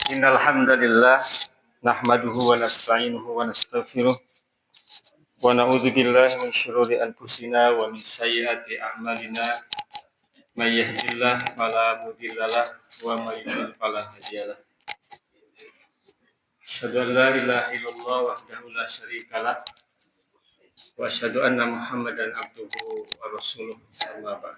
Innal hamdalillah nahmaduhu wa nasta'inuhu wa nastaghfiruh wa na'udzu billahi min syururi anfusina wa min sayyiati a'malina may yahdihillahu fala mudhillalah wa may yudhlil fala hadiyalah. Asyhadu an la ilaha illallah wahdahu la syarikalah wa asyhadu anna Muhammadan abduhu wa rasuluh. Amma ba'd.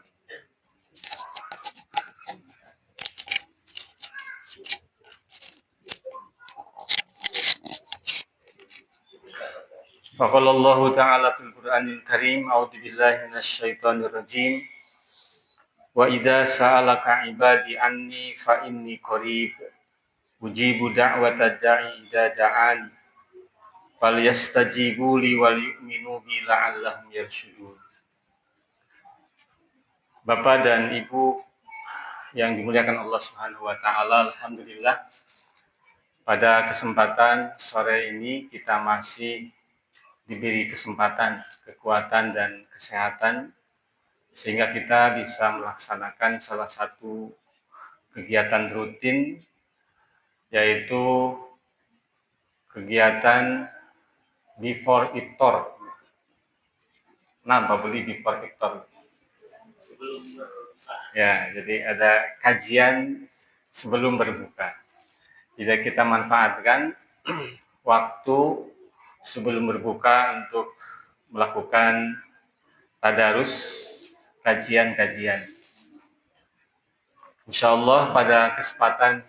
Faqala Allah Ta'ala fil Qur'anil Karim, a'udzu billahi minasy syaithanir rajim. Wa idza sa'alaka 'ibadi anni fa inni qarib ujibu da'wata da'i idza da'ani falyastajibu li wal yu'minu bi la'allahum yarshudun. Bapak dan Ibu yang dimuliakan Allah Subhanahu wa taala, alhamdulillah pada kesempatan sore ini kita masih diberi kesempatan, kekuatan dan kesehatan sehingga kita bisa melaksanakan salah satu kegiatan rutin, yaitu kegiatan before iftar. Nah, beli before iftar. Ya, jadi ada kajian sebelum berbuka. Jadi kita manfaatkan waktu sebelum berbuka untuk melakukan tadarus, kajian-kajian. Insyaallah pada kesempatan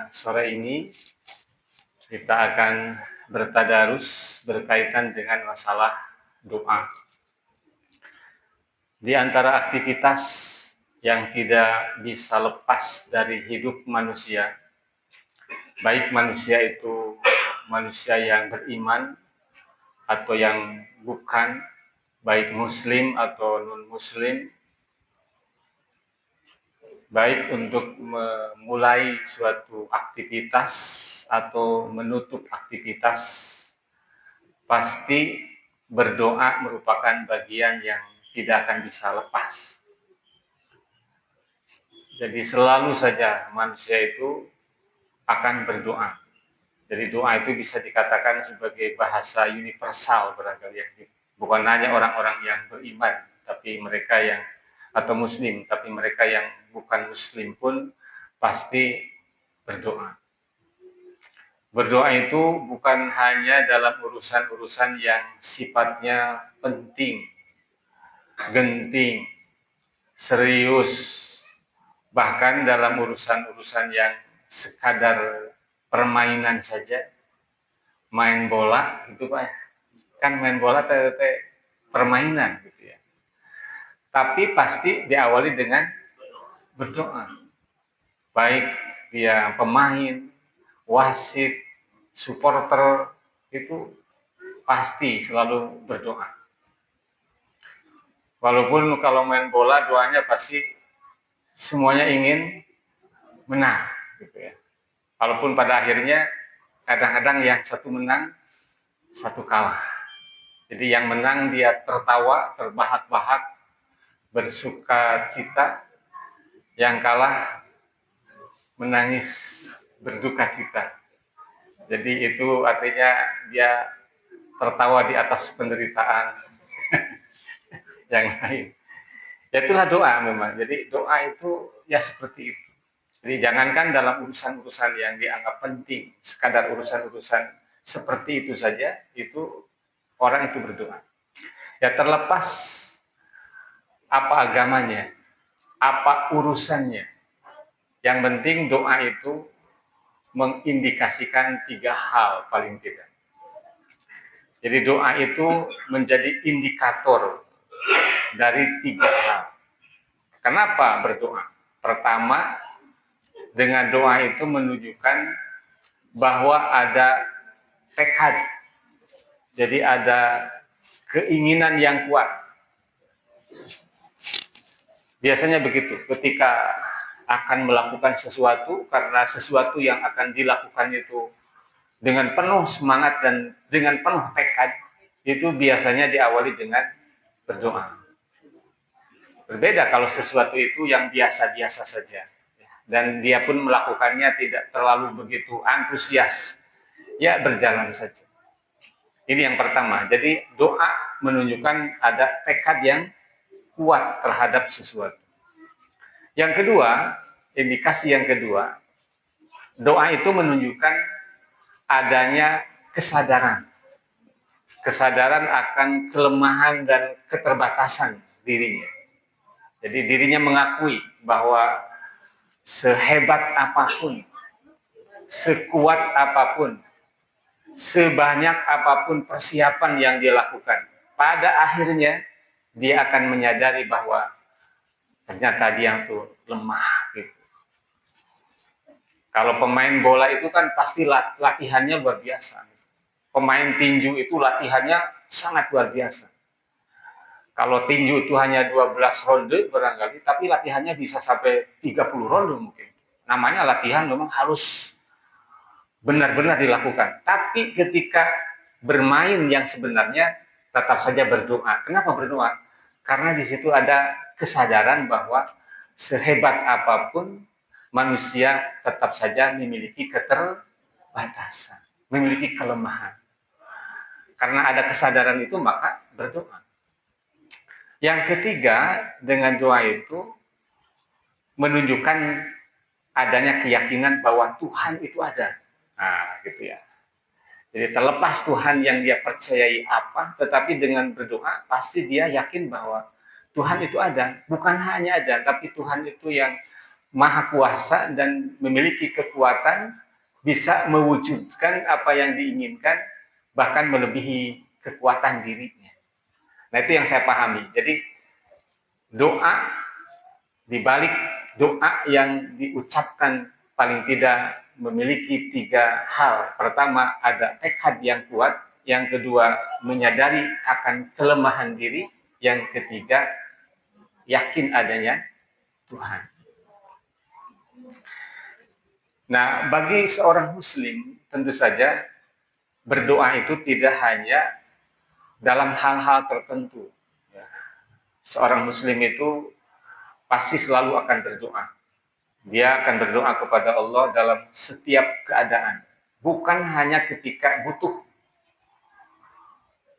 sore ini kita akan bertadarus berkaitan dengan masalah doa. Di antara aktivitas yang tidak bisa lepas dari hidup manusia, baik manusia itu manusia yang beriman atau yang bukan, baik muslim atau non-muslim, baik untuk memulai suatu aktivitas atau menutup aktivitas, pasti berdoa merupakan bagian yang tidak akan bisa lepas. Jadi selalu saja manusia itu akan berdoa. Jadi doa itu bisa dikatakan sebagai bahasa universal barangkali ya. Bukan hanya orang-orang yang beriman, tapi mereka yang atau muslim, tapi mereka yang bukan muslim pun pasti berdoa. Berdoa itu bukan hanya dalam urusan-urusan yang sifatnya penting, genting, serius, bahkan dalam urusan-urusan yang sekadar permainan saja, main bola itu Pak, kan main bola permainan gitu ya. Tapi pasti diawali dengan berdoa. Baik dia pemain, wasit, supporter, itu pasti selalu berdoa. Walaupun kalau main bola doanya pasti semuanya ingin menang gitu ya. Walaupun pada akhirnya kadang-kadang yang satu menang, satu kalah. Jadi yang menang dia tertawa, terbahak-bahak, bersuka cita, yang kalah menangis, berduka cita. Jadi itu artinya dia tertawa di atas penderitaan yang lain. Ya itulah doa memang. Jadi doa itu ya seperti itu. Jadi jangankan dalam urusan-urusan yang dianggap penting, sekadar urusan-urusan seperti itu saja, itu orang itu berdoa. Ya terlepas apa agamanya, apa urusannya. Yang penting doa itu mengindikasikan 3 hal paling tidak. Jadi doa itu menjadi indikator dari 3 hal. Kenapa berdoa? Pertama, dengan doa itu menunjukkan bahwa ada tekad. Jadi ada keinginan yang kuat. Biasanya begitu, ketika akan melakukan sesuatu, karena sesuatu yang akan dilakukan itu dengan penuh semangat dan dengan penuh tekad, itu biasanya diawali dengan berdoa. Berbeda kalau sesuatu itu yang biasa-biasa saja. dan dia pun melakukannya tidak terlalu begitu antusias, ya berjalan saja. Ini yang pertama. Jadi doa menunjukkan ada tekad yang kuat terhadap sesuatu. Yang kedua, indikasi yang kedua, doa itu menunjukkan adanya kesadaran. Kesadaran akan kelemahan dan keterbatasan dirinya. Jadi dirinya mengakui bahwa sehebat apapun, sekuat apapun, sebanyak apapun persiapan yang dia lakukan, pada akhirnya dia akan menyadari bahwa ternyata dia tuh lemah gitu. Kalau pemain bola itu kan pasti latihannya luar biasa. Pemain tinju itu latihannya sangat luar biasa. Kalau tinju itu hanya 12 ronde barangkali, tapi latihannya bisa sampai 30 ronde mungkin. Namanya latihan memang harus benar-benar dilakukan. Tapi ketika bermain yang sebenarnya tetap saja berdoa. Kenapa berdoa? Karena di situ ada kesadaran bahwa sehebat apapun manusia tetap saja memiliki keterbatasan, memiliki kelemahan. Karena ada kesadaran itu maka berdoa. Yang ketiga, dengan doa itu menunjukkan adanya keyakinan bahwa Tuhan itu ada. Nah, gitu ya. Jadi terlepas Tuhan yang dia percayai apa, tetapi dengan berdoa pasti dia yakin bahwa Tuhan itu ada. Bukan hanya ada, tapi Tuhan itu yang maha kuasa dan memiliki kekuatan bisa mewujudkan apa yang diinginkan, bahkan melebihi kekuatan dirinya. Nah, itu yang saya pahami. Jadi doa, dibalik doa yang diucapkan paling tidak memiliki 3 hal. Pertama, ada tekad yang kuat. Yang kedua, menyadari akan kelemahan diri. Yang ketiga, yakin adanya Tuhan. Nah, bagi seorang muslim, tentu saja berdoa itu tidak hanya dalam hal-hal tertentu. Seorang muslim itu pasti selalu akan berdoa. Dia akan berdoa kepada Allah dalam setiap keadaan. Bukan hanya ketika butuh.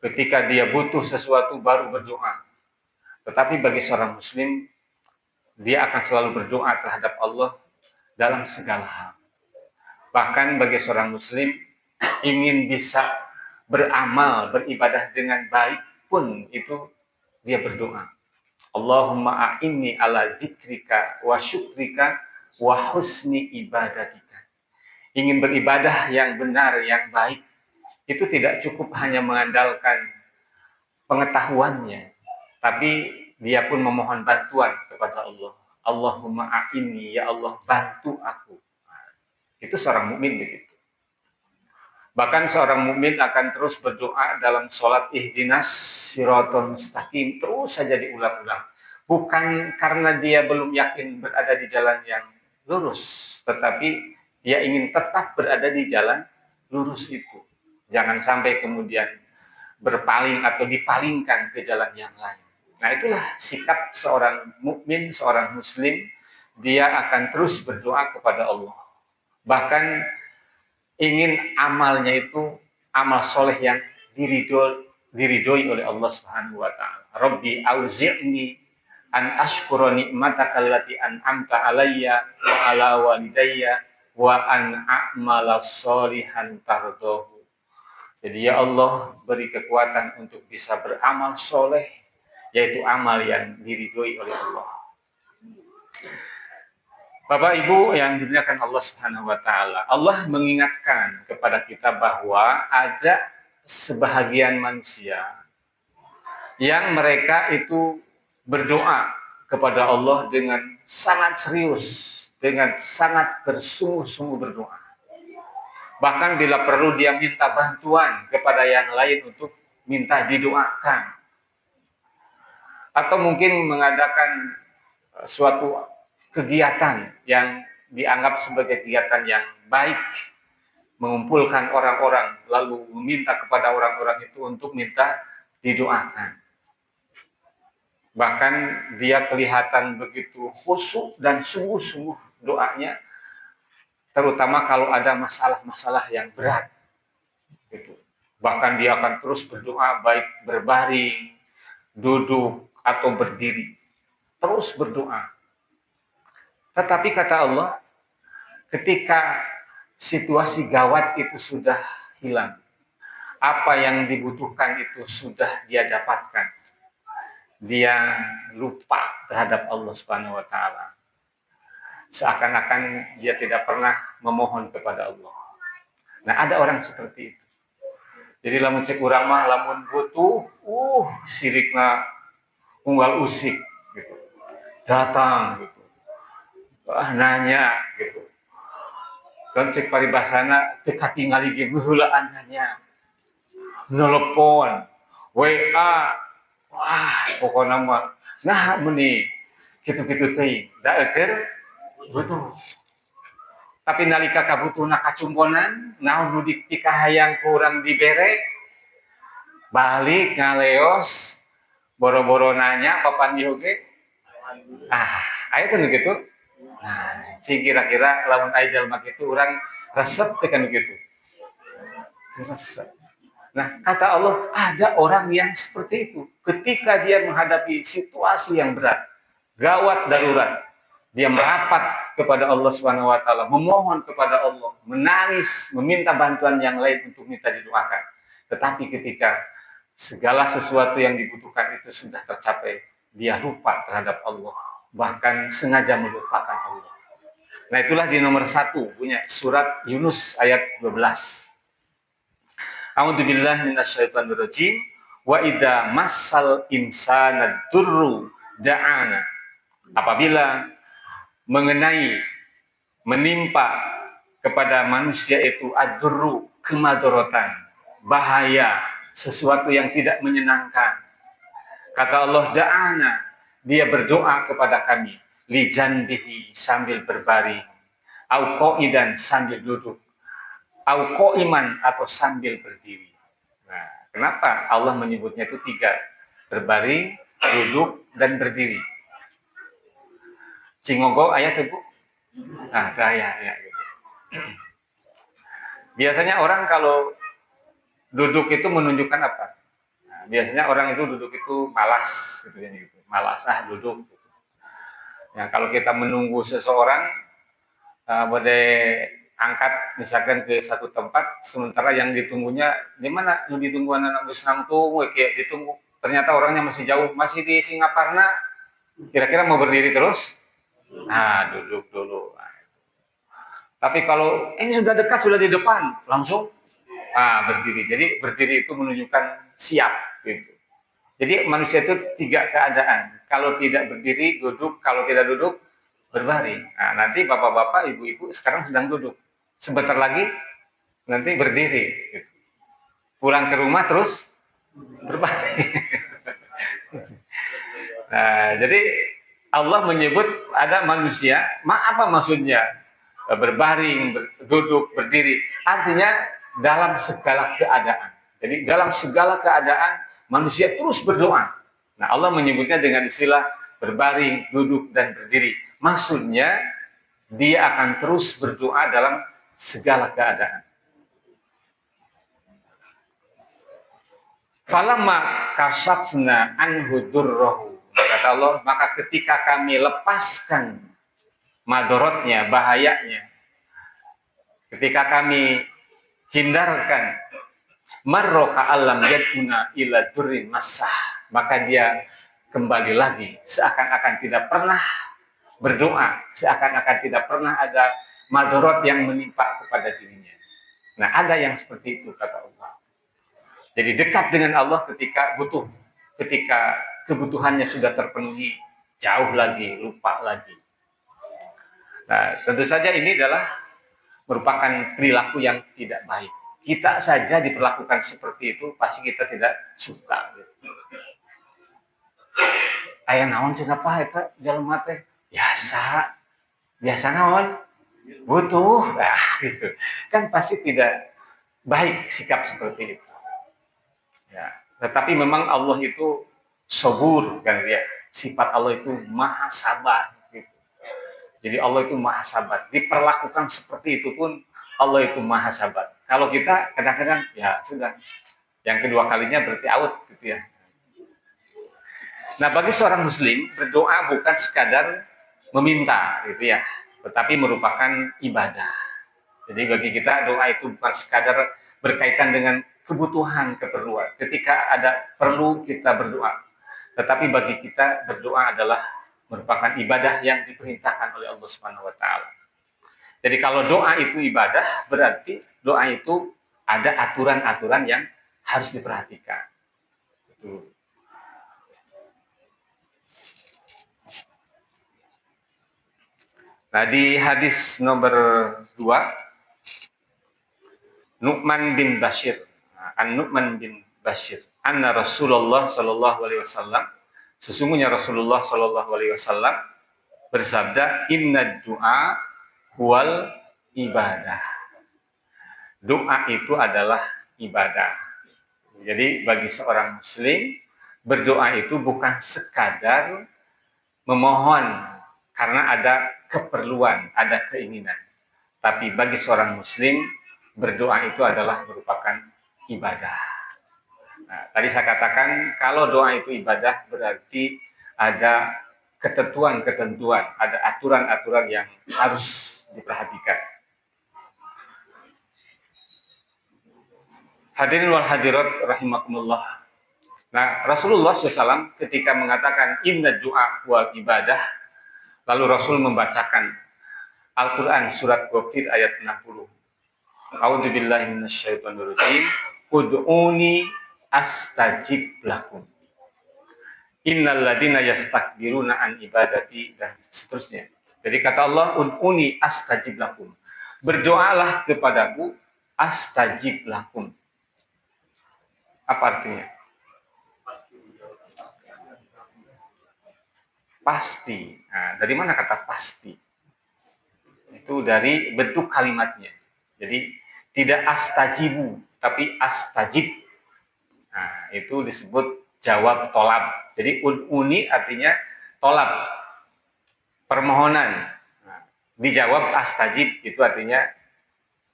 Ketika dia butuh sesuatu baru berdoa. Tetapi bagi seorang muslim, dia akan selalu berdoa terhadap Allah dalam segala hal. Bahkan bagi seorang muslim, ingin bisa beramal, beribadah dengan baik pun itu dia berdoa. Allahumma a'inni ala dzikrika wa syukrika wa husni ibadatika. Ingin beribadah yang benar, yang baik, itu tidak cukup hanya mengandalkan pengetahuannya, tapi dia pun memohon bantuan kepada Allah. Allahumma a'inni, ya Allah bantu aku. Itu seorang mukmin begitu. Bahkan seorang mukmin akan terus berdoa dalam sholat ihdinas siratal mustaqim, terus saja diulang-ulang. Bukan karena dia belum yakin berada di jalan yang lurus, tetapi dia ingin tetap berada di jalan lurus itu. Jangan sampai kemudian berpaling atau dipalingkan ke jalan yang lain. Nah, itulah sikap seorang mukmin, seorang muslim, dia akan terus berdoa kepada Allah. Bahkan ingin amalnya itu amal soleh yang diridhoi oleh Allah Subhanahu wa taala. Rabbi auzi'ni an ashkura ni'mataka allati an'amta alayya wa ala walidayya wa an a'mala sholihan tardahu. Jadi ya Allah, beri kekuatan untuk bisa beramal soleh, yaitu amal yang diridhoi oleh Allah. Bapak Ibu yang dimuliakan Allah Subhanahu wa taala, Allah mengingatkan kepada kita bahwa ada sebahagian manusia yang mereka itu berdoa kepada Allah dengan sangat serius, dengan sangat bersungguh-sungguh berdoa. Bahkan bila perlu dia minta bantuan kepada yang lain untuk minta didoakan. Atau mungkin mengadakan suatu kegiatan yang dianggap sebagai kegiatan yang baik, mengumpulkan orang-orang lalu meminta kepada orang-orang itu untuk minta didoakan. Bahkan dia kelihatan begitu khusyuk dan sungguh-sungguh doanya, terutama kalau ada masalah-masalah yang berat. Gitu. Bahkan dia akan terus berdoa, baik berbaring, duduk, atau berdiri. Terus berdoa. Tetapi kata Allah, ketika situasi gawat itu sudah hilang, apa yang dibutuhkan itu sudah dia dapatkan, dia lupa terhadap Allah Subhanahu wa taala. Seakan-akan dia tidak pernah memohon kepada Allah. Nah, ada orang seperti itu. Jadi lamun cek urang mah lamun butuh, sirikna unggal usik gitu. Datang gitu. Nanya gitu. Dan cek paribasana teu katingali ge heulaan nanya. Nelpon, WA, wah pokoknya mah nah meni kitu-kitu teuing. Da eukeun butuh. Tapi nalika kabutuhna kacumponan, naon nu dipikahayang kurang dibere, balik ngaleos, boro-boro nanya papan ieu ge. Aya kan gitu. Nah, cing kira-kira lamun aya jalma kitu urang resep teh kan gitu. Resep. Nah, kata Allah, ada orang yang seperti itu. Ketika dia menghadapi situasi yang berat, gawat darurat, dia merapat kepada Allah Subhanahu wa taala, memohon kepada Allah, menangis, meminta bantuan yang lain untuk minta didoakan. Tetapi ketika segala sesuatu yang dibutuhkan itu sudah tercapai, dia lupa terhadap Allah, bahkan sengaja melupakan Allah. Nah, itulah di nomor 1 punya surat Yunus ayat 12. A'udzubillahi minasyaitonirrajim. Wa idza massal insana durru da'ana. Apabila mengenai menimpa kepada manusia itu ad-durru, kemadorotan, bahaya, sesuatu yang tidak menyenangkan. Kata Allah, da'ana, dia berdoa kepada kami, li janbihi, sambil berbaring, au qa'idan, sambil duduk, au qa'iman, atau sambil berdiri. Nah, kenapa Allah menyebutnya itu 3? Berbaring, duduk, dan berdiri. Cingogo ayat itu, Bu? Nah, ya gitu. Biasanya orang kalau duduk itu menunjukkan apa? Nah, biasanya orang itu duduk itu malas, gitu ya, gitu. Malas duduk. Gitu. Ya, kalau kita menunggu seseorang, boleh angkat misalkan ke satu tempat, sementara yang ditunggunya di mana? Yang ditunggu anak geus nangtung, kayak ditunggu. Ternyata orangnya masih jauh, masih di Singaparna. Kira-kira mau berdiri terus? Nah, duduk dulu. Nah, tapi kalau ini sudah dekat, sudah di depan, langsung berdiri. Jadi berdiri itu menunjukkan siap gitu. Jadi manusia itu 3 keadaan. Kalau tidak berdiri, duduk. Kalau tidak duduk, berbaring. Nah, nanti bapak-bapak, ibu-ibu sekarang sedang duduk. Sebentar lagi nanti berdiri. Gitu. Pulang ke rumah terus berbaring. Nah, jadi Allah menyebut ada manusia, apa maksudnya? Berbaring, duduk, berdiri. Artinya dalam segala keadaan. Jadi dalam segala keadaan manusia terus berdoa. Nah, Allah menyebutnya dengan istilah berbaring, duduk, dan berdiri. Maksudnya dia akan terus berdoa dalam segala keadaan. Falamma kasafna anhu durrahu. Kata Allah, maka ketika kami lepaskan madorotnya, bahayanya, ketika kami hindarkan, marro ka'allam yad'una ila durrin massah, maka dia kembali lagi seakan-akan tidak pernah berdoa, seakan-akan tidak pernah ada madorot yang menimpa kepada dirinya. Nah, ada yang seperti itu kata Allah. Jadi dekat dengan Allah ketika butuh, ketika kebutuhannya sudah terpenuhi, jauh lagi, lupa lagi. Nah, tentu saja ini adalah merupakan perilaku yang tidak baik. Kita saja diperlakukan seperti itu, pasti kita tidak suka. Aya naon cenah apa eta jalma teh? Biasa naon? Butuh. Gitu. Kan pasti tidak baik sikap seperti itu. Ya, tetapi memang Allah itu sabur kan ya. Sifat Allah itu maha sabar gitu. Jadi Allah itu maha sabar. Diperlakukan seperti itu pun Allah itu maha sabar. Kalau kita kadang-kadang ya sudah, yang kedua kalinya berarti out gitu ya. Nah, bagi seorang muslim berdoa bukan sekadar meminta gitu ya, tetapi merupakan ibadah. Jadi bagi kita doa itu bukan sekadar berkaitan dengan kebutuhan, keperluan. Ketika ada perlu kita berdoa. Tetapi bagi kita berdoa adalah merupakan ibadah yang diperintahkan oleh Allah Subhanahu wa taala. Jadi kalau doa itu ibadah, berarti doa itu ada aturan-aturan yang harus diperhatikan. Itu. Nah, di hadis nomor 2, Nu'man bin Bashir, An-Nu'man bin Bashir, anna Rasulullah sallallahu alaihi wasallam, sesungguhnya Rasulullah sallallahu alaihi wasallam bersabda, inna du'a huwal ibadah. Doa itu adalah ibadah. Jadi bagi seorang muslim, berdoa itu bukan sekadar memohon karena ada keperluan, ada keinginan. Tapi bagi seorang muslim, berdoa itu adalah merupakan ibadah. Nah, tadi saya katakan kalau doa itu ibadah berarti ada ketentuan-ketentuan, ada aturan-aturan yang harus diperhatikan. Hadirin wal hadirat rahimakumullah. Nah, Rasulullah SAW ketika mengatakan inna du'a wal ibadah, lalu Rasul membacakan Al-Quran surat Ghafir ayat 60. A'udzubillahi minasyaitonirrajim. Ud'uni astajib lakum. Innal ladina yastakbiruna an ibadati, dan seterusnya. Jadi kata Allah, ud'uni astajib lakum. Berdoalah kepadaku, astajib lakum. Apa artinya? Pasti. Nah, dari mana kata pasti? Itu dari bentuk kalimatnya. Jadi tidak astajibu, tapi astajib. Nah, itu disebut jawab tolab. Jadi uni artinya tolab, permohonan. Nah, dijawab astajib itu artinya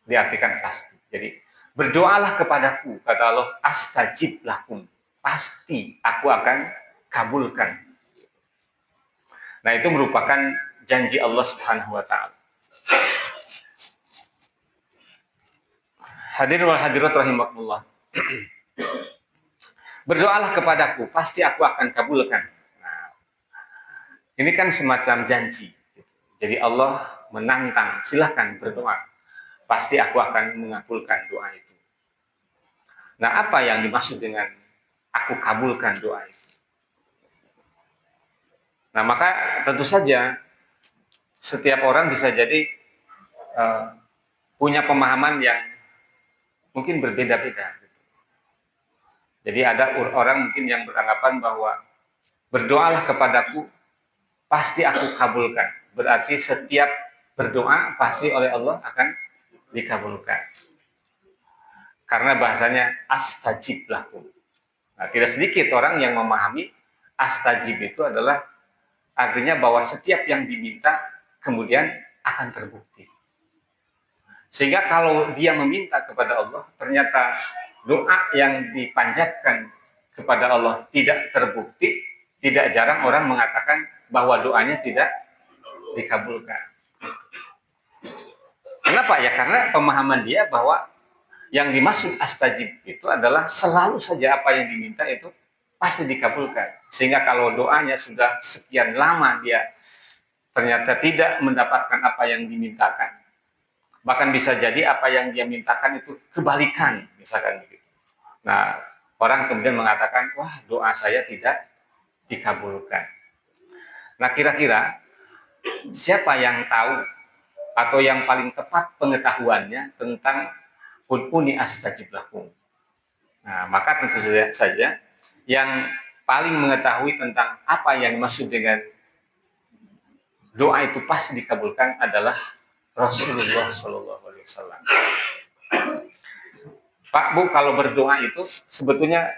diartikan pasti. Jadi berdoalah kepadaku, kata Allah, astajib lakum. Pasti aku akan kabulkan. Nah, itu merupakan janji Allah Subhanahu wa taala. Hadirin wal hadirat rahimakumullah. Berdoalah kepadaku, pasti aku akan kabulkan. Nah, ini kan semacam janji. Jadi Allah menantang, silahkan berdoa. Pasti aku akan mengabulkan doa itu. Nah, apa yang dimaksud dengan aku kabulkan doa itu? Nah, maka tentu saja setiap orang bisa jadi punya pemahaman yang mungkin berbeda-beda. Jadi ada orang mungkin yang beranggapan bahwa berdoalah kepadaku, pasti aku kabulkan. Berarti setiap berdoa pasti oleh Allah akan dikabulkan. Karena bahasanya astajib lakum. Nah, tidak sedikit orang yang memahami astajib itu adalah artinya bahwa setiap yang diminta kemudian akan terbukti. Sehingga kalau dia meminta kepada Allah, ternyata doa yang dipanjatkan kepada Allah tidak terbukti, tidak jarang orang mengatakan bahwa doanya tidak dikabulkan. Kenapa? Ya karena pemahaman dia bahwa yang dimaksud astajib itu adalah selalu saja apa yang diminta itu pasti dikabulkan. Sehingga kalau doanya sudah sekian lama dia ternyata tidak mendapatkan apa yang dimintakan, bahkan bisa jadi apa yang dia mintakan itu kebalikan, misalkan begitu. Nah, orang kemudian mengatakan, wah doa saya tidak dikabulkan. Nah, kira-kira siapa yang tahu atau yang paling tepat pengetahuannya tentang ud'uni astajib lakum? Nah, maka tentu saja yang paling mengetahui tentang apa yang dimaksud dengan doa itu pasti dikabulkan adalah Rasulullah Shallallahu Alaihi Wasallam. Pak Bu, kalau berdoa itu sebetulnya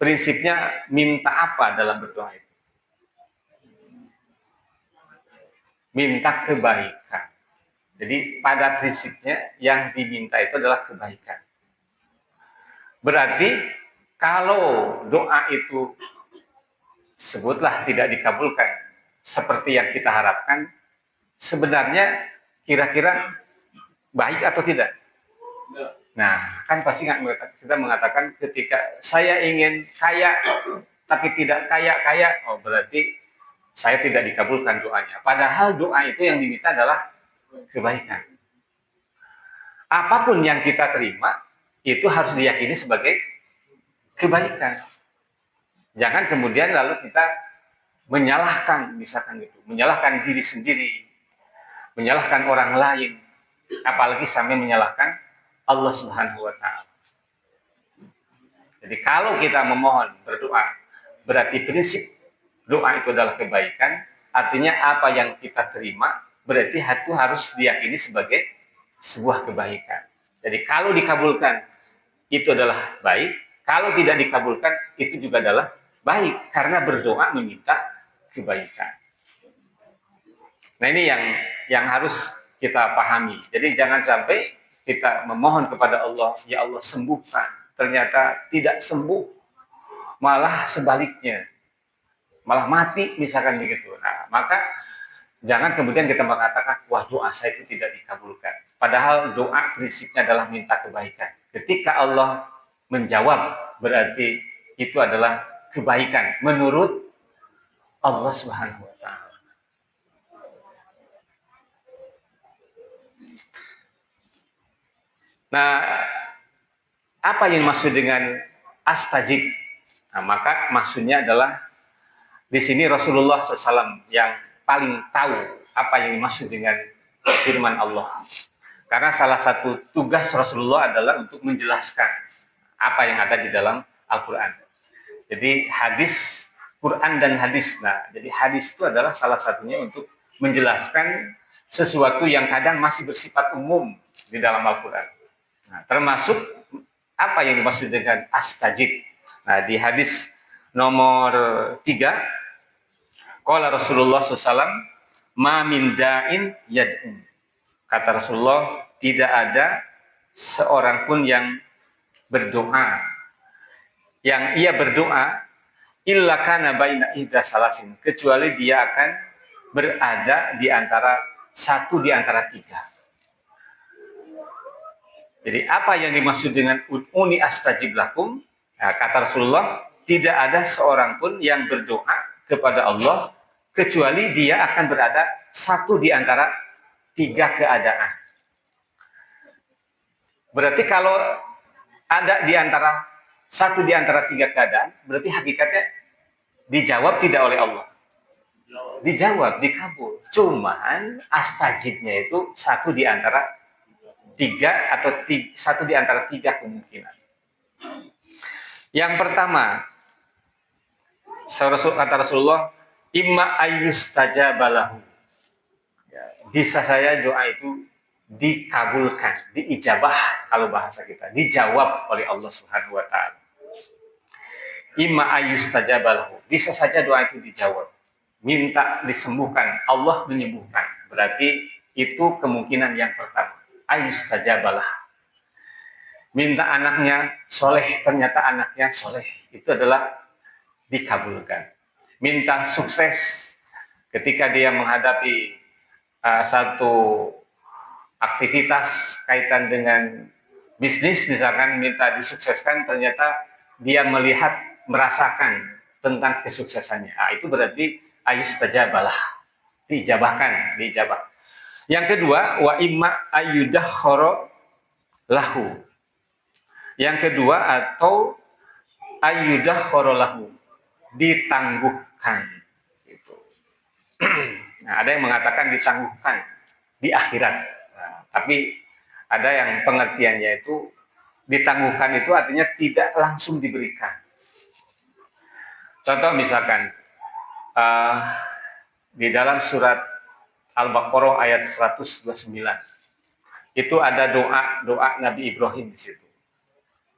prinsipnya minta apa dalam berdoa itu? minta kebaikan. Jadi pada prinsipnya yang diminta itu adalah kebaikan. Berarti kalau doa itu sebutlah tidak dikabulkan seperti yang kita harapkan, sebenarnya kira-kira baik atau tidak? Nah, kan pasti kita mengatakan ketika saya ingin kaya tapi tidak kaya-kaya, oh berarti saya tidak dikabulkan doanya. Padahal doa itu yang diminta adalah kebaikan. Apapun yang kita terima, itu harus diyakini sebagai kebaikan. Jangan kemudian lalu kita menyalahkan, misalkan gitu, menyalahkan diri sendiri, menyalahkan orang lain, apalagi sampai menyalahkan Allah Subhanahu wa Ta'ala. Jadi kalau kita memohon berdoa, berarti prinsip doa itu adalah kebaikan, artinya apa yang kita terima berarti itu harus diyakini sebagai sebuah kebaikan. Jadi kalau dikabulkan itu adalah baik, kalau tidak dikabulkan itu juga adalah baik karena berdoa meminta kebaikan. Nah ini yang harus kita pahami. Jadi jangan sampai kita memohon kepada Allah, ya Allah sembuhkan, ternyata tidak sembuh, malah sebaliknya, malah mati misalkan begitu. Nah maka jangan kemudian kita mengatakan, wah doa saya itu tidak dikabulkan. Padahal doa prinsipnya adalah minta kebaikan. Ketika Allah menjawab, berarti itu adalah kebaikan menurut Allah Subhanahu wa Ta'ala. Nah, apa yang dimaksud dengan astajib? Nah, maka maksudnya adalah di sini Rasulullah SAW yang paling tahu apa yang dimaksud dengan firman Allah. Karena salah satu tugas Rasulullah adalah untuk menjelaskan apa yang ada di dalam Al-Quran. Jadi hadis, Quran dan hadis. Nah, jadi hadis itu adalah salah satunya untuk menjelaskan sesuatu yang kadang masih bersifat umum di dalam Al-Quran. Nah, termasuk apa yang dimaksud dengan astajib. Nah, di hadis nomor 3, qala Rasulullah SAW, ma min da'in yad'un. Kata Rasulullah, tidak ada seorang pun yang berdoa, yang ia berdoa, illa kana baina ihda salasin, kecuali dia akan berada di antara satu di antara tiga. Jadi apa yang dimaksud dengan ud'uni astajib lakum? Nah, kata Rasulullah, tidak ada seorang pun yang berdoa kepada Allah kecuali dia akan berada satu di antara tiga keadaan. Berarti kalau ada di antara satu di antara tiga keadaan, berarti hakikatnya dijawab tidak oleh Allah. Dijawab, dikabul. Cuman astajibnya itu satu di antara tiga atau satu di antara tiga kemungkinan. Yang pertama, kata Rasulullah, imma ayyustajabalahu. Ya, bisa saya doa itu dikabulkan, diijabah kalau bahasa kita, dijawab oleh Allah Subhanahu wa Ta'ala. Imma ayyustajabalahu. Bisa saja doa itu dijawab. Minta disembuhkan, Allah menyembuhkan. Berarti itu kemungkinan yang pertama. Ayustajabalah. Minta anaknya soleh, ternyata anaknya soleh, itu adalah dikabulkan. Minta sukses ketika dia menghadapi satu aktivitas kaitan dengan bisnis, misalkan minta disukseskan, ternyata dia merasakan tentang kesuksesannya. Nah, itu berarti ayustajabalah, diijabahkan, diijabah. Yang kedua, wa imma ayyudahkhara lahu. Yang kedua, atau ayyudahkhara lahu, ditangguhkan. Gitu. Nah, ada yang mengatakan ditangguhkan di akhirat. Nah, tapi ada yang pengertiannya itu ditangguhkan itu artinya tidak langsung diberikan. Contoh misalkan di dalam surat Al-Baqarah ayat 129. Itu ada doa Nabi Ibrahim di situ.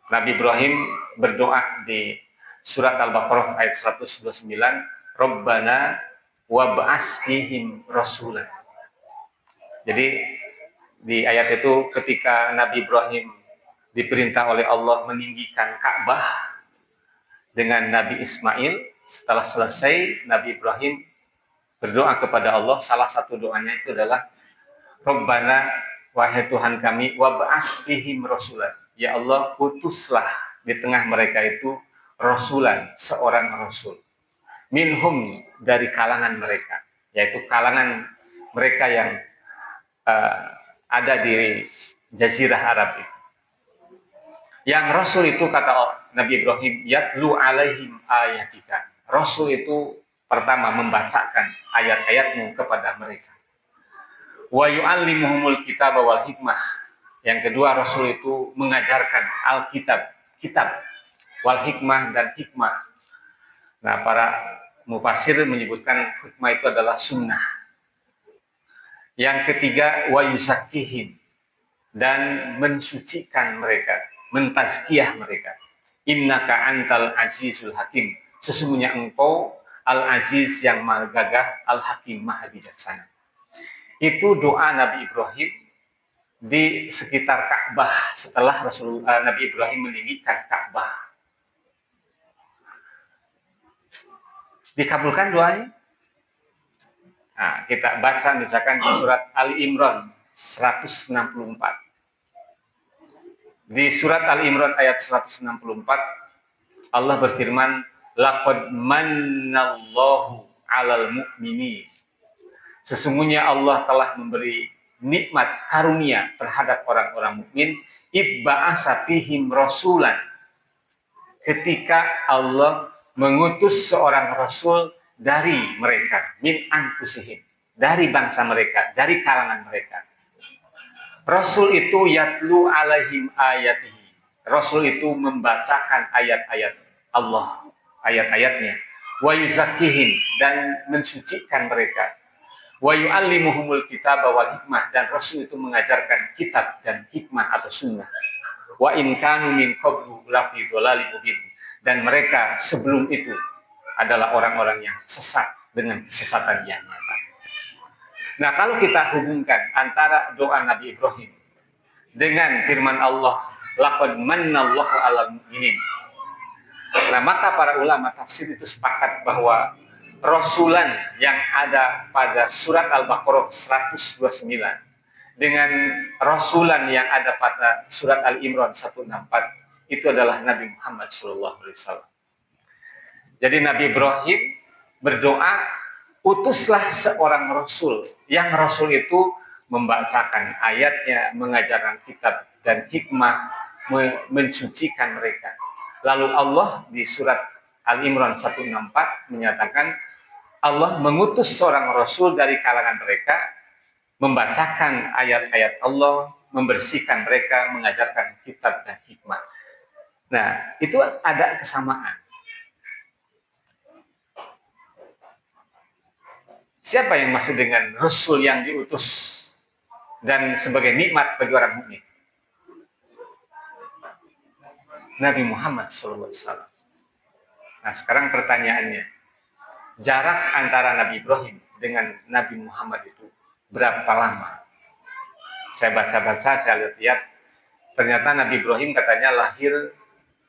Nabi Ibrahim berdoa di surat Al-Baqarah ayat 129, Rabbana wab'as fihim rasulan. Jadi di ayat itu ketika Nabi Ibrahim diperintah oleh Allah meninggikan Ka'bah dengan Nabi Ismail, setelah selesai Nabi Ibrahim berdoa kepada Allah. Salah satu doanya itu adalah Rabbana, wahai Tuhan kami, wab'as bihim rasulan. Ya Allah, utuslah di tengah mereka itu rasulan, seorang rasul. Minhum, dari kalangan mereka, yaitu kalangan mereka yang ada di Jazirah Arab itu. Yang Rasul itu kata Nabi Ibrahim, yatlu alaihim ayatika. Rasul itu pertama membacakan ayat-ayatmu kepada mereka. Wa yu'allimuhumul kitab wal hikmah. Yang kedua, Rasul itu mengajarkan Alkitab, kitab, wal hikmah, dan hikmah. Nah, para mufasir menyebutkan hikmah itu adalah sunnah. Yang ketiga, wa yusakkihim, dan mensucikan mereka, mentazkiyah mereka. Innaka antal azizul hakim. Sesungguhnya engkau al-aziz yang maha gagah, al-hakim maha bijaksana. Itu doa Nabi Ibrahim di sekitar Ka'bah setelah Nabi Ibrahim meninggikan Ka'bah. Dikabulkan doanya? Nah, kita baca misalkan di surat Ali Imran 164. Di surat Ali Imran ayat 164, Allah berfirman, laqad mannallahu 'alal mu'minin. Sesungguhnya Allah telah memberi nikmat karunia terhadap orang-orang mukmin, ibba'asa fihim rasulan. Ketika Allah mengutus seorang rasul dari mereka, min anfusihim, dari bangsa mereka, dari kalangan mereka. Rasul itu yatlu alaihim ayatihi. Rasul itu membacakan ayat-ayat Allah, ayat-ayatnya. Wa yuzakkihim, dan mensucikan mereka. Wa yu'allimuhumul kitab wal hikmah, dan Rasul itu mengajarkan kitab dan hikmah atau sunnah. Wa in kanu min qablu lafi dhalalin mubin, dan mereka sebelum itu adalah orang-orang yang sesat dengan kesesatan yang nyata. Nah, kalau kita hubungkan antara doa Nabi Ibrahim dengan firman Allah, laqad mannallahu 'alal mu'minin. Nah, maka para ulama tafsir itu sepakat bahwa rasulan yang ada pada surat Al-Baqarah 129 dengan rasulan yang ada pada surat Al-Imran 164 itu adalah Nabi Muhammad SAW. Jadi Nabi Ibrahim berdoa, utuslah seorang rasul, yang rasul itu membacakan ayatnya, mengajarkan kitab dan hikmah, mensucikan mereka. Lalu Allah di surat Al-Imran 164 menyatakan Allah mengutus seorang rasul dari kalangan mereka, membacakan ayat-ayat Allah, membersihkan mereka, mengajarkan kitab dan hikmah. Nah, itu ada kesamaan. Siapa yang maksud dengan rasul yang diutus dan sebagai nikmat bagi orang mukmin? Nabi Muhammad SAW. Nah, sekarang pertanyaannya, jarak antara Nabi Ibrahim dengan Nabi Muhammad itu berapa lama? Saya baca-baca, saya lihat, ternyata Nabi Ibrahim katanya lahir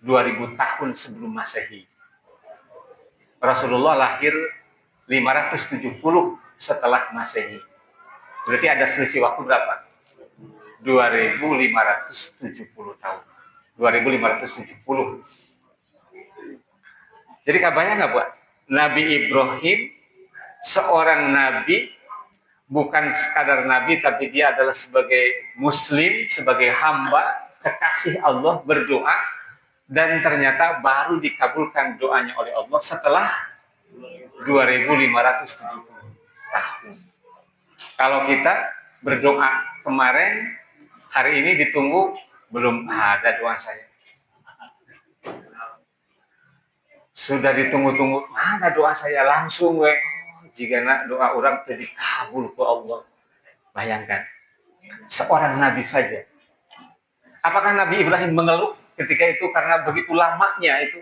2000 tahun sebelum Masehi. Rasulullah lahir 570 setelah Masehi. Berarti ada selisih waktu berapa? 2570 tahun. 2570. Jadi kabarnya nggak buat? Nabi Ibrahim seorang nabi, bukan sekadar nabi, tapi dia adalah sebagai muslim, sebagai hamba, kekasih Allah, berdoa, dan ternyata baru dikabulkan doanya oleh Allah setelah 2570 tahun. Kalau kita berdoa kemarin, hari ini ditunggu, belum ada doa saya. Sudah ditunggu-tunggu, mana doa saya, langsung jika doa orang jadi kabul ke Allah. Bayangkan, seorang nabi saja. Apakah Nabi Ibrahim mengeluh ketika itu karena begitu lamanya itu?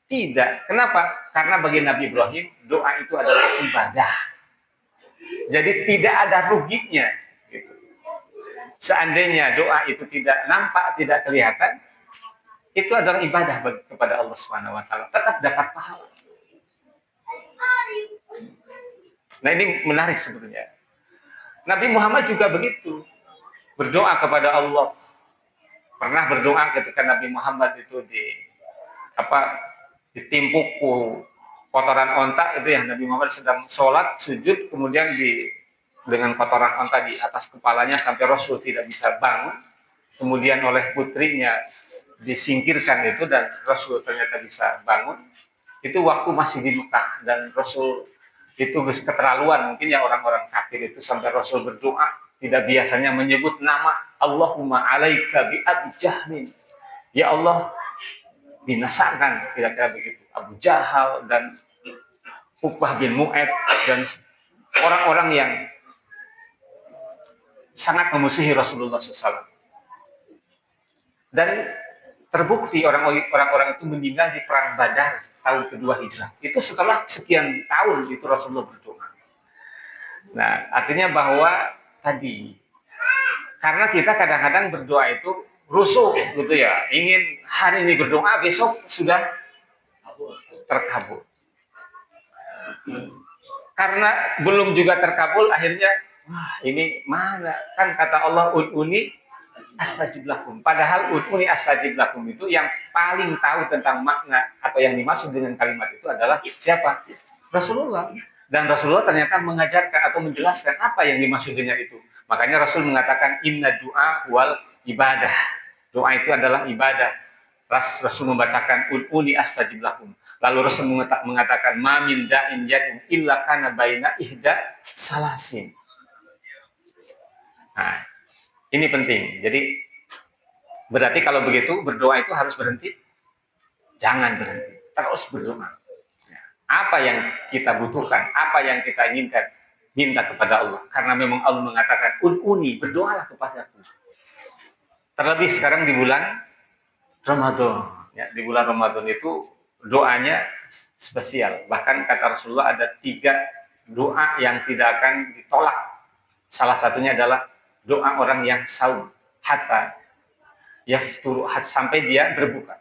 Tidak. Kenapa? Karena bagi Nabi Ibrahim doa itu adalah ibadah. Jadi tidak ada ruginya. seandainya doa itu tidak nampak, tidak kelihatan, itu adalah ibadah kepada Allah Subhanahu wa taala, tetap dapat pahala. Nah, ini menarik sebetulnya. Nabi Muhammad juga begitu, berdoa kepada Allah. Pernah berdoa ketika Nabi Muhammad itu ditimpuk kotoran onta, itu yang Nabi Muhammad sedang sholat sujud, kemudian dengan kotoran onta di atas kepalanya sampai Rasul tidak bisa bangun, kemudian oleh putrinya disingkirkan itu dan Rasul ternyata bisa bangun. Itu waktu masih di Mekah dan Rasul itu keterlaluan mungkin ya orang-orang kafir itu, sampai Rasul berdoa tidak biasanya menyebut nama Allahumma alaika bi Abi Jahlin, ya Allah binasakan, kira-kira begitu, Abu Jahal dan Uqbah bin Mu'ad dan orang-orang yang sangat memusuhi Rasulullah SAW. Dan terbukti orang-orang itu meninggal di perang Badar tahun kedua Hijrah. Itu setelah sekian tahun itu Rasulullah berdoa. Nah, artinya bahwa tadi, karena kita kadang-kadang berdoa itu rusuh gitu ya, ingin hari ini berdoa, besok sudah terkabul. Karena belum juga terkabul, akhirnya wah ini mana, kan kata Allah ud'uni astajib lakum. Padahal ud'uni astajib lakum itu yang paling tahu tentang makna atau yang dimaksud dengan kalimat itu adalah siapa? Rasulullah. Dan Rasulullah ternyata mengajarkan atau menjelaskan apa yang dimaksud dengan itu. Makanya Rasul mengatakan inna du'a wal ibadah. Doa itu adalah ibadah. Rasul membacakan ud'uni astajib lakum. Lalu Rasul mengatakan ma min da'in yad'u illa kana baina ihda salasin. Nah, ini penting. Jadi berarti kalau begitu berdoa itu harus berhenti? Jangan berhenti. Terus berdoa. Apa yang kita butuhkan, apa yang kita inginkan, minta kepada Allah. Karena memang Allah mengatakan ud'uni, berdoalah kepadaku. Terlebih sekarang di bulan Ramadan. Ya, di bulan Ramadan itu doanya spesial. Bahkan kata Rasulullah ada 3 doa yang tidak akan ditolak. Salah satunya adalah doa orang yang saum hatta yafturu, sampai dia berbuka.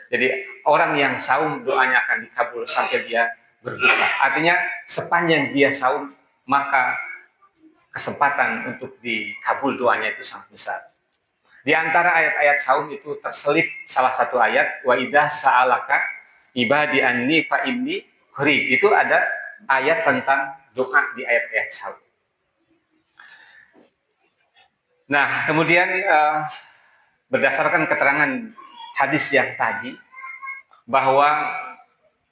Jadi orang yang saum doanya akan dikabul sampai dia berbuka. Artinya sepanjang dia saum maka kesempatan untuk dikabul doanya itu sangat besar. Di antara ayat-ayat saum itu terselip salah satu ayat wa idza sa'alaka ibadi anni fa inni qarib. Itu ada ayat tentang doa di ayat-ayat saum. Nah, kemudian berdasarkan keterangan hadis yang tadi, bahwa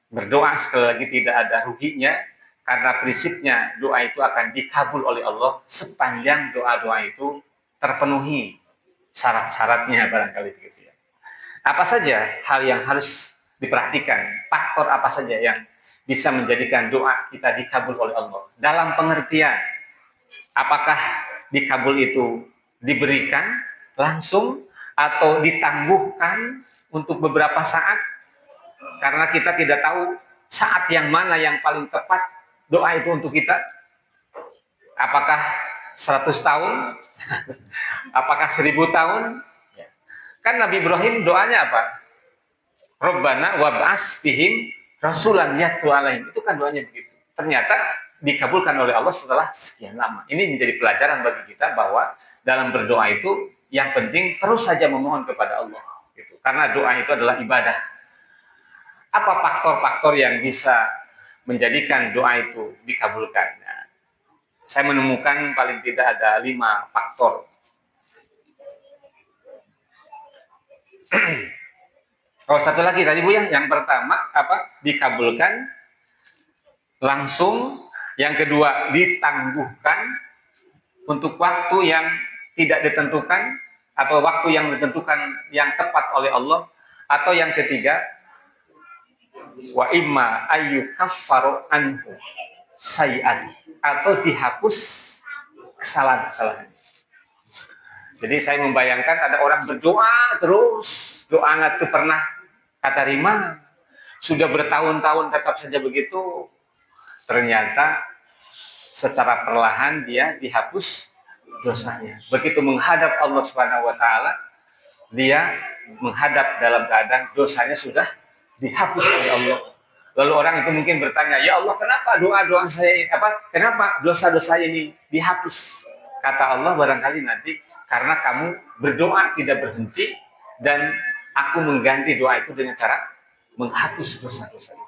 berdoa sekali lagi tidak ada ruginya, karena prinsipnya doa itu akan dikabul oleh Allah sepanjang doa-doa itu terpenuhi syarat-syaratnya, barangkali begitu ya. Apa saja hal yang harus diperhatikan, faktor apa saja yang bisa menjadikan doa kita dikabul oleh Allah? Dalam pengertian, apakah dikabul itu diberikan langsung atau ditangguhkan untuk beberapa saat, karena kita tidak tahu saat yang mana yang paling tepat doa itu untuk kita. Apakah 100 tahun? Apakah 1000 tahun? Kan Nabi Ibrahim doanya apa? Rabbana wab'as fihim rasulan yatlu alaihim. Itu kan doanya begitu. Ternyata dikabulkan oleh Allah setelah sekian lama. Ini menjadi pelajaran bagi kita bahwa dalam berdoa itu yang penting terus saja memohon kepada Allah. Gitu. Karena doa itu adalah ibadah. Apa faktor-faktor yang bisa menjadikan doa itu dikabulkan? Nah, saya menemukan paling tidak ada 5 faktor. Oh, satu lagi tadi Bu ya, yang pertama apa? Dikabulkan langsung, yang kedua ditangguhkan untuk waktu yang tidak ditentukan atau waktu yang ditentukan yang tepat oleh Allah, atau yang ketiga wa imma ayyukaffaru anhu sayiati, atau dihapus kesalahan-kesalahan. Jadi saya membayangkan ada orang berdoa terus, doa nggak tuh pernah kata rima, sudah bertahun-tahun tetap saja begitu, ternyata secara perlahan dia dihapus dosanya. Begitu menghadap Allah Subhanahu wa taala, dia menghadap dalam keadaan dosanya sudah dihapus oleh Allah. Lalu orang itu mungkin bertanya, "Ya Allah, kenapa doa-doa saya ini kenapa dosa-dosa ini dihapus?" Kata Allah, barangkali nanti karena kamu berdoa tidak berhenti dan aku mengganti doa itu dengan cara menghapus dosa-dosa itu.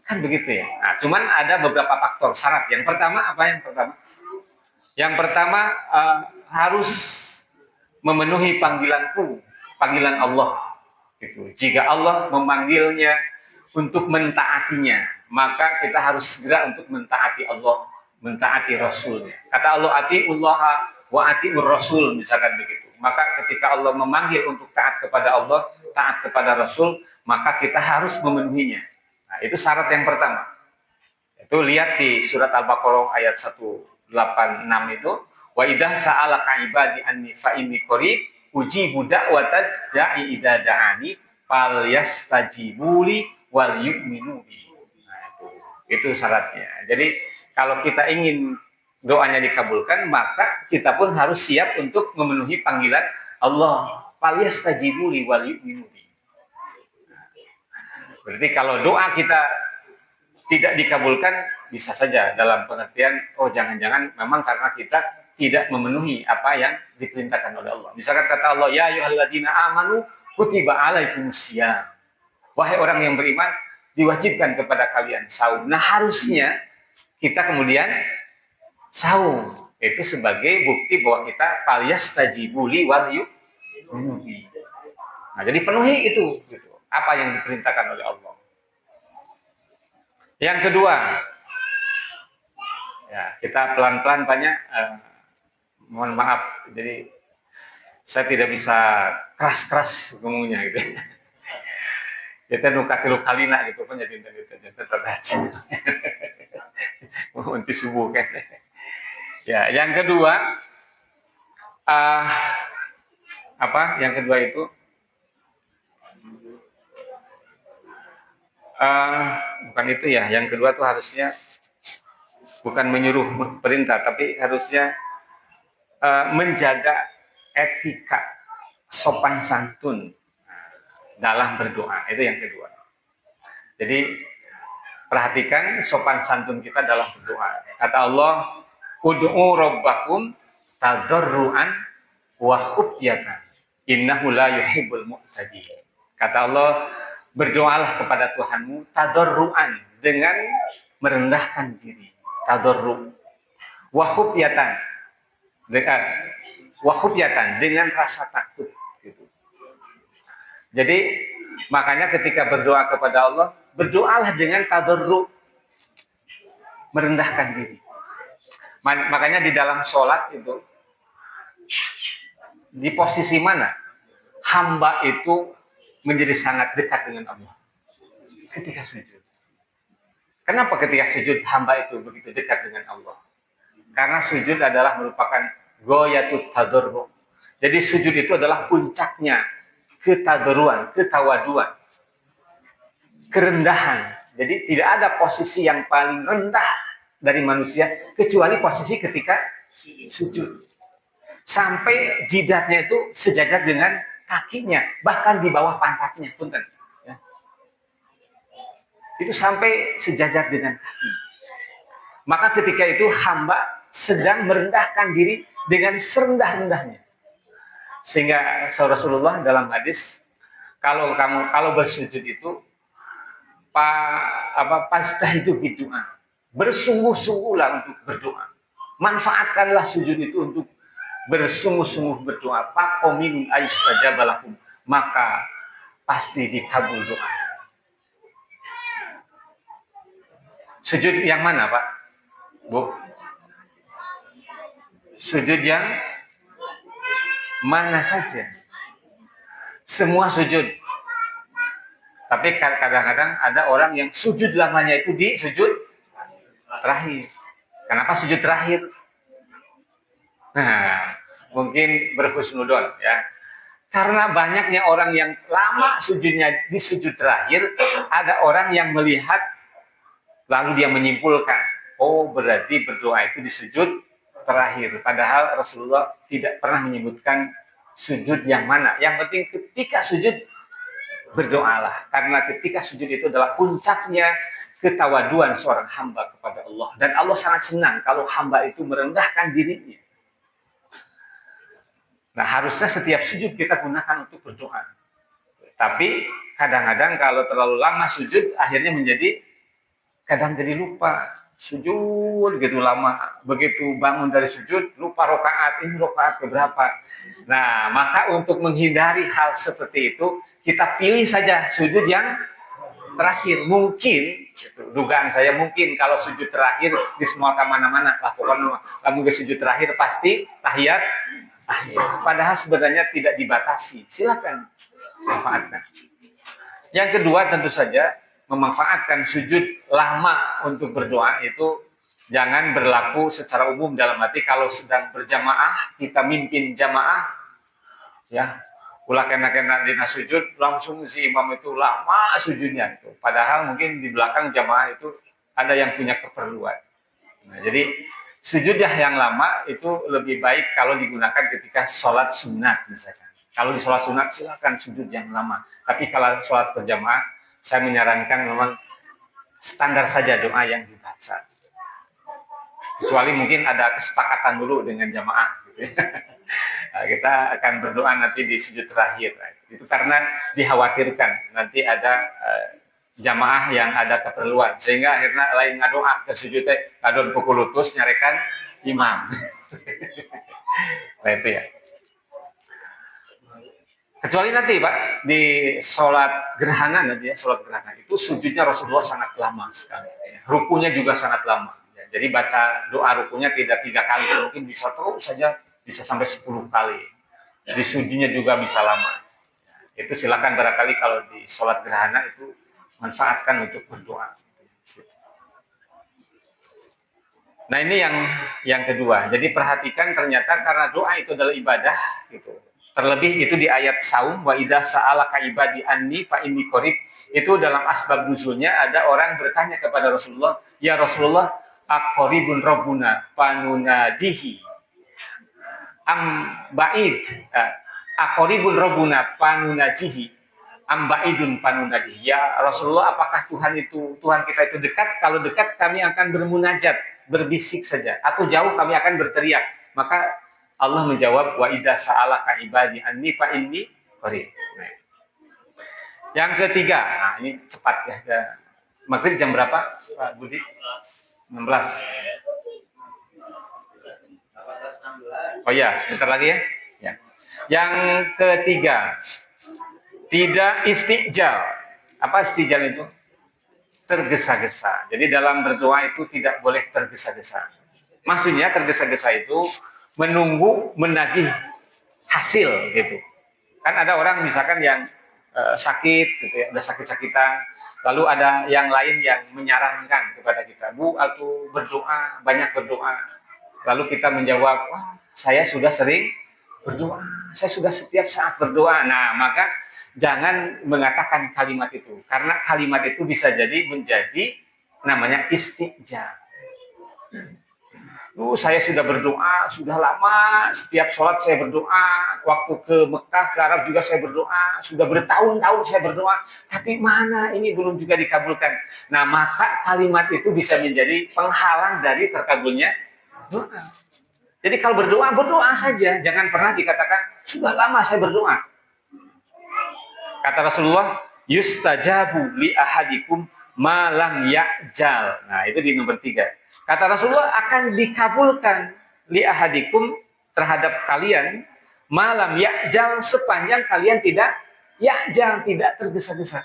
Kan begitu ya. Nah, cuman ada beberapa faktor syarat. Yang pertama apa yang pertama? Yang pertama harus memenuhi panggilan Allah. Gitu. Jika Allah memanggilnya untuk mentaatinya, maka kita harus segera untuk mentaati Allah, mentaati Rasulnya. Kata Allah, atiullaha wa atiur Rasul, misalkan begitu. Maka ketika Allah memanggil untuk taat kepada Allah, taat kepada Rasul, maka kita harus memenuhinya. Nah, itu syarat yang pertama. Itu lihat di surat Al-Baqarah ayat 186 itu, wa idza sa'alaka ibadi anni fa inni qarib ujibu da'watad da'i idza da'ani falyastajibuli wal yu'minu bi. Nah, itu syaratnya. Jadi kalau kita ingin doanya dikabulkan, maka kita pun harus siap untuk memenuhi panggilan Allah. Falyastajibuli wal yu'minu bi. Berarti kalau doa kita tidak dikabulkan, bisa saja dalam pengertian, oh jangan-jangan memang karena kita tidak memenuhi apa yang diperintahkan oleh Allah. Misalkan kata Allah, ya ayyuhalladzina amanu kutiba alaikumusiyam. Wahai orang yang beriman, diwajibkan kepada kalian saum. Nah, harusnya kita kemudian saum. Itu sebagai bukti bahwa kita falyastajibuli wal yu'minu bi. Nah, jadi penuhi itu gitu. Apa yang diperintahkan oleh Allah. Yang kedua, ya kita pelan-pelan banyak, mohon maaf, jadi saya tidak bisa keras-keras ngomongnya gitu. Kita nuka tilu kalina gitu pun jadi terbaca. Nanti subuh kan. Ya, yang kedua, yang kedua itu bukan itu ya. Yang kedua tuh harusnya bukan menyuruh perintah, tapi harusnya menjaga etika sopan santun dalam berdoa. Itu yang kedua. Jadi perhatikan sopan santun kita dalam berdoa. Kata Allah, ud'u rabbakum tadarruan wa khufyatan innahu la yuhibbul mu'tadin. Kata Allah, berdoalah kepada Tuhanmu tadarruan, dengan merendahkan diri. Tadarru wa khufyatan, dengan rasa takut. Jadi makanya ketika berdoa kepada Allah, berdoalah dengan tadarru, merendahkan diri. Makanya di dalam sholat itu, di posisi mana hamba itu menjadi sangat dekat dengan Allah? Ketika sujud. Kenapa ketika sujud hamba itu begitu dekat dengan Allah? Karena sujud adalah merupakan goyatut tadarru. Jadi sujud itu adalah puncaknya ketadarruan, ketawaduan, kerendahan. Jadi tidak ada posisi yang paling rendah dari manusia kecuali posisi ketika sujud. Sampai jidatnya itu sejajar dengan kakinya, bahkan di bawah pantatnya, punten. Ya. Itu sampai sejajar dengan kaki. Maka ketika itu hamba sedang merendahkan diri dengan serendah-rendahnya. Sehingga Rasulullah dalam hadis, kalau bersujud itu pastahidu bidu'a, bersungguh-sungguhlah untuk berdoa. Manfaatkanlah sujud itu untuk bersungguh-sungguh berdoa. Faqomin ayustajabalakum, maka pasti dikabul doa. Sujud yang mana, Pak? Bu? Sujud yang mana saja? Semua sujud. Tapi kadang-kadang ada orang yang sujud lamanya itu di sujud terakhir. Kenapa sujud terakhir? Nah, mungkin berhusnudon ya. Karena banyaknya orang yang lama sujudnya di sujud terakhir, ada orang yang melihat lalu dia menyimpulkan, oh berarti berdoa itu di sujud terakhir. Padahal Rasulullah tidak pernah menyebutkan sujud yang mana. Yang penting ketika sujud berdoalah. Karena ketika sujud itu adalah puncaknya ketawaduan seorang hamba kepada Allah. Dan Allah sangat senang kalau hamba itu merendahkan dirinya. Nah, harusnya setiap sujud kita gunakan untuk berdoa. Tapi kadang-kadang kalau terlalu lama sujud, akhirnya kadang jadi lupa. Sujud gitu lama, begitu bangun dari sujud lupa rokaat, ini rokaat keberapa. Nah, maka untuk menghindari hal seperti itu, kita pilih saja sujud yang terakhir. Mungkin gitu, dugaan saya mungkin kalau sujud terakhir di semua mana-mana lah, pokoknya kamu ke sujud terakhir pasti tahiyat akhir. Padahal sebenarnya tidak dibatasi. Silakan manfaatkan. Yang kedua tentu saja memanfaatkan sujud lama untuk berdoa itu jangan berlaku secara umum, dalam arti kalau sedang berjamaah kita mimpin jamaah ya ulah kena dina sujud langsung si imam itu lama sujudnya itu, padahal mungkin di belakang jamaah itu ada yang punya keperluan. Nah, jadi sujud yang lama itu lebih baik kalau digunakan ketika sholat sunat misalkan. Kalau di sholat sunat silakan sujud yang lama, tapi kalau sholat berjamaah saya menyarankan memang standar saja doa yang dibaca. Kecuali mungkin ada kesepakatan dulu dengan jamaah. Gitu ya. Nah, kita akan berdoa nanti di sujud terakhir. Itu karena dikhawatirkan nanti ada jamaah yang ada keperluan. Sehingga akhirnya lain ngadoa ke sujudnya, kadon pukul lutus nyarekan imam. Nah itu ya. Kecuali nanti Pak, di sholat gerhana nanti ya, sholat gerhana itu sujudnya Rasulullah sangat lama sekali. Rukunya juga sangat lama. Ya, jadi baca doa rukunya tidak 3 kali, mungkin bisa terus saja, bisa sampai 10 kali. Di sujudnya juga bisa lama. Ya, itu silakan barangkali kalau di sholat gerhana itu manfaatkan untuk berdoa. Nah ini yang kedua. Jadi perhatikan ternyata karena doa itu adalah ibadah gitu. Terlebih itu di ayat saum wa idza sa'alaka ibadi anni fa inni qarib, itu dalam asbab nuzulnya ada orang bertanya kepada Rasulullah, ya Rasulullah, aqribun rabbuna panunadihi am ba'id, aqribun rabbuna panunajihi am ba'idun panunadihi. Ya Rasulullah, apakah Tuhan kita itu dekat? Kalau dekat kami akan bermunajat, berbisik saja, atau jauh kami akan berteriak. Maka Allah menjawab wa idza sa'alaka ibadi anni fa inni qarib. Nah. Yang ketiga, nah ini cepat ya. Maghrib jam berapa, Pak Budi? 16. Oh ya, sebentar lagi ya. Ya. Yang ketiga, tidak istijal. Apa istijal itu? Tergesa-gesa. Jadi dalam berdoa itu tidak boleh tergesa-gesa. Maksudnya tergesa-gesa itu menunggu menagih hasil gitu. Kan ada orang misalkan yang sakit gitu ya, udah sakit-sakitan, lalu ada yang lain yang menyarankan kepada kita, Bu, atau berdoa, banyak berdoa. Lalu kita menjawab, wah, saya sudah sering berdoa, saya sudah setiap saat berdoa. Nah, maka jangan mengatakan kalimat itu, karena kalimat itu bisa jadi menjadi namanya istijab. Saya sudah berdoa, sudah lama, setiap sholat saya berdoa, waktu ke Mekah, ke Arab juga saya berdoa, sudah bertahun-tahun saya berdoa, tapi mana ini belum juga dikabulkan. Nah, maka kalimat itu bisa menjadi penghalang dari terkabulnya doa. Jadi kalau berdoa, berdoa saja, jangan pernah dikatakan, sudah lama saya berdoa. Kata Rasulullah, yustajabu li ahadikum ma lam ya'jal. Nah, itu di nomor 3. Kata Rasulullah, akan dikabulkan li ahadikum terhadap kalian malam ya'jal, sepanjang kalian tidak ya'jal, tidak tergesa-gesa.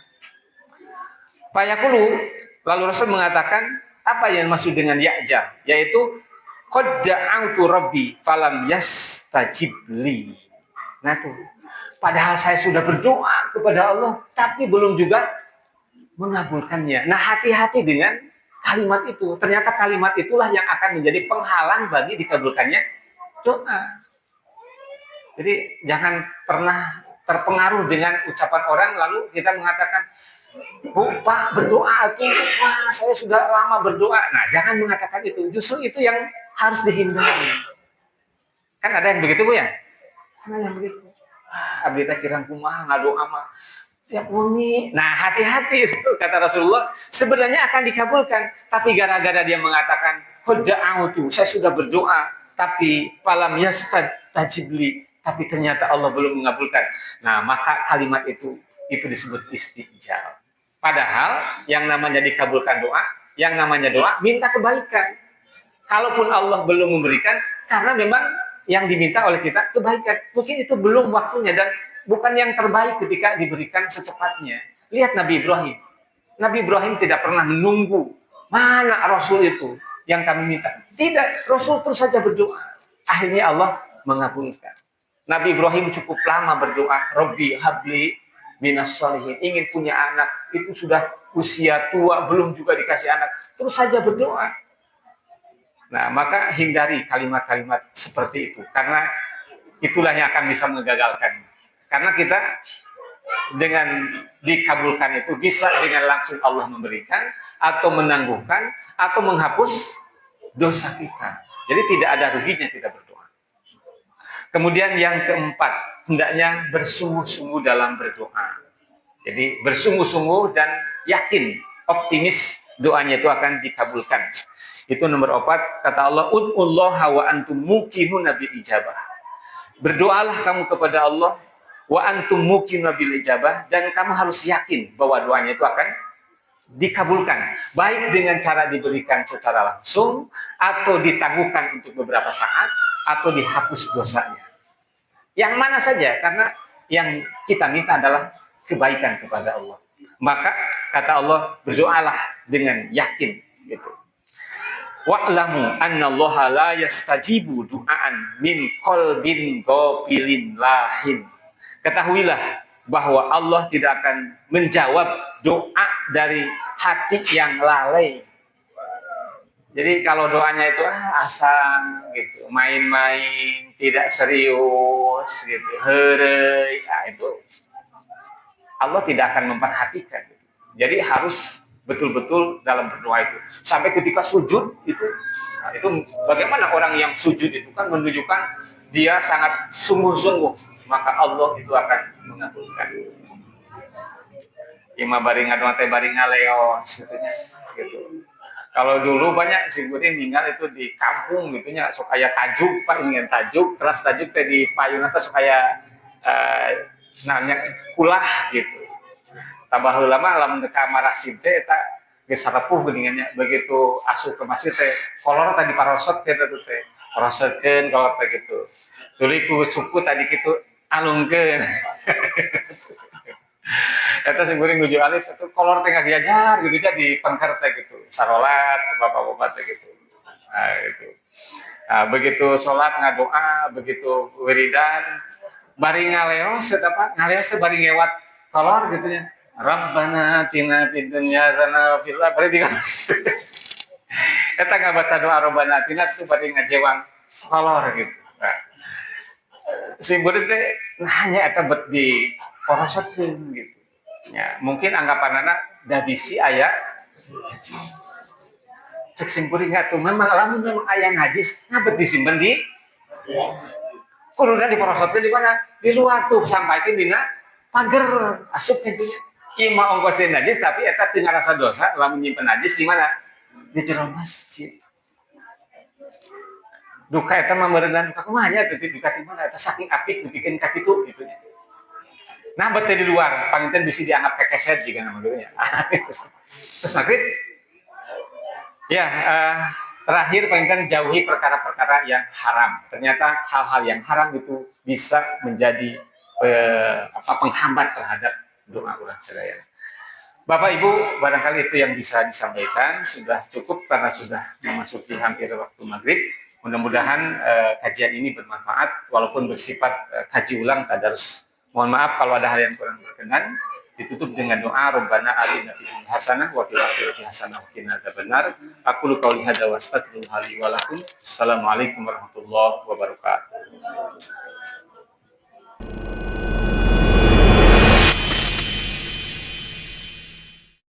Fayaqulu, lalu Rasul mengatakan, apa yang maksud dengan ya'jal? Yaitu qad da'autu rabbi falam yastajib li. Nah tuh, padahal saya sudah berdoa kepada Allah, tapi belum juga mengabulkannya. Nah, hati-hati dengan kalimat itu. Ternyata kalimat itulah yang akan menjadi penghalang bagi dikabulkannya doa. Jadi jangan pernah terpengaruh dengan ucapan orang lalu kita mengatakan, Bu, Pak, berdoa tuh, wah, saya sudah lama berdoa. Nah, jangan mengatakan itu. Justru itu yang harus dihindari. Kan ada yang begitu Bu ya? Kan ada yang begitu. Abdi teh kirang kumaha ngadoa mah tiap wengi. Nah, hati-hati itu kata Rasulullah, sebenarnya akan dikabulkan, tapi gara-gara dia mengatakan, "Qad da'autu, saya sudah berdoa, tapi falam yastajibli, tapi ternyata Allah belum mengabulkan." Nah, maka kalimat itu disebut istijab. Padahal yang namanya dikabulkan doa, yang namanya doa minta kebaikan. Kalaupun Allah belum memberikan, karena memang yang diminta oleh kita kebaikan. Mungkin itu belum waktunya dan bukan yang terbaik ketika diberikan secepatnya. Lihat Nabi Ibrahim. Nabi Ibrahim tidak pernah menunggu mana Rasul itu yang kami minta. Tidak, Rasul terus saja berdoa. Akhirnya Allah mengabulkan. Nabi Ibrahim cukup lama berdoa, Robbi habli minas sholihin. Ingin punya anak, itu sudah usia tua, belum juga dikasih anak. Terus saja berdoa. Nah, maka hindari kalimat-kalimat seperti itu. Karena itulah yang akan bisa menggagalkan. Karena kita dengan dikabulkan itu bisa dengan langsung Allah memberikan, atau menangguhkan, atau menghapus dosa kita. Jadi tidak ada ruginya kita berdoa. Kemudian yang keempat, hendaknya bersungguh-sungguh dalam berdoa. Jadi bersungguh-sungguh dan yakin, optimis doanya itu akan dikabulkan. Itu nomor 4, kata Allah, ud'ullaha wa antum muqinuna bil ijabah. Berdoalah kamu kepada Allah wa antum muqinuna bil ijabah, dan kamu harus yakin bahwa doanya itu akan dikabulkan, baik dengan cara diberikan secara langsung, atau ditangguhkan untuk beberapa saat, atau dihapus dosanya. Yang mana saja, karena yang kita minta adalah kebaikan kepada Allah. Maka kata Allah, berdoalah dengan yakin gitu. Wa'lamu annallaha la yastajibu du'aan min qalbin ghafilin lahin. Ketahuilah bahwa Allah tidak akan menjawab doa dari hati yang lalai. Jadi kalau doanya itu asal gitu, main-main, tidak serius gitu, heureuy, nah itu Allah tidak akan memperhatikan. Jadi harus betul-betul dalam berdoa itu. Sampai ketika sujud itu, nah itu bagaimana orang yang sujud itu kan menunjukkan dia sangat sungguh-sungguh, maka Allah itu akan mengabulkan. Ima baringa doa teh baringa leos gitu. Kalau dulu banyak sih tinggal itu di kampung gitunya, supaya tajuk Pak, ingin tajuk, terus tajuk teh di payung atau supaya namanya kulah gitu. Tambah lama lamun deka marasib teh eta geus sarepuh geuningannya, begitu asup ke masjid teh kolor tadi parosot teh teh parosotkeun kolor teh gitu, tuluy ku suku tadi kitu alungkeun. Eta sing geuring nuju alis itu kolor teh ngajajar gitu aja di pengker teh gitu, sarolat bapak-bapak teh gitu. Nah itu. Nah, begitu sholat ngadoa, begitu wiridan bari ngaleos eta Pak, ngaleos teh bari ngewat kolor gitu nya. Rabbana atina fid dunya hasanah wa fil akhirati hasanah. Eta ngabaca doa Rabbana atina itu bari ngajewang kolor gitu. Nah, si murid teh hanya eta bet di porosotkeun gitu. Ya, mungkin anggapanana da bisi aya cek sing kuring atuh memang lamun memang aya najis ngabet disimpen di kuduna diporosotkeun di mana? Di luar tuh sampaikeun dina pager asup kitu nya. Ima ongkosin najis tapi eta teu ngarasa dosa lamun nyimpen najis di mana? Di jero masjid. Duka eta mah meureunna duka kumaha nya teh duka di mana eta saking apik dipikeun ka kitu gitu nya. Nah bete di luar panginten bisa dianggap kekeset juga nama dulunya. Terus maghrib ya terakhir panginten jauhi perkara-perkara yang haram. Ternyata hal-hal yang haram itu bisa menjadi penghambat terhadap doa orang sadaya. Bapak Ibu, barangkali itu yang bisa disampaikan, sudah cukup karena sudah memasuki hampir waktu maghrib. Mudah-mudahan kajian ini bermanfaat walaupun bersifat kaji ulang tadarus. Mohon maaf kalau ada hal yang kurang berkenan. Ditutup dengan doa Rabbana atina fid dunya hasanah wa fil akhirati hasanah wa qina adzabannar. Aqulu qouli hadza wa astaghfirullaha li wa lakum. Assalamualaikum warahmatullahi wabarakatuh.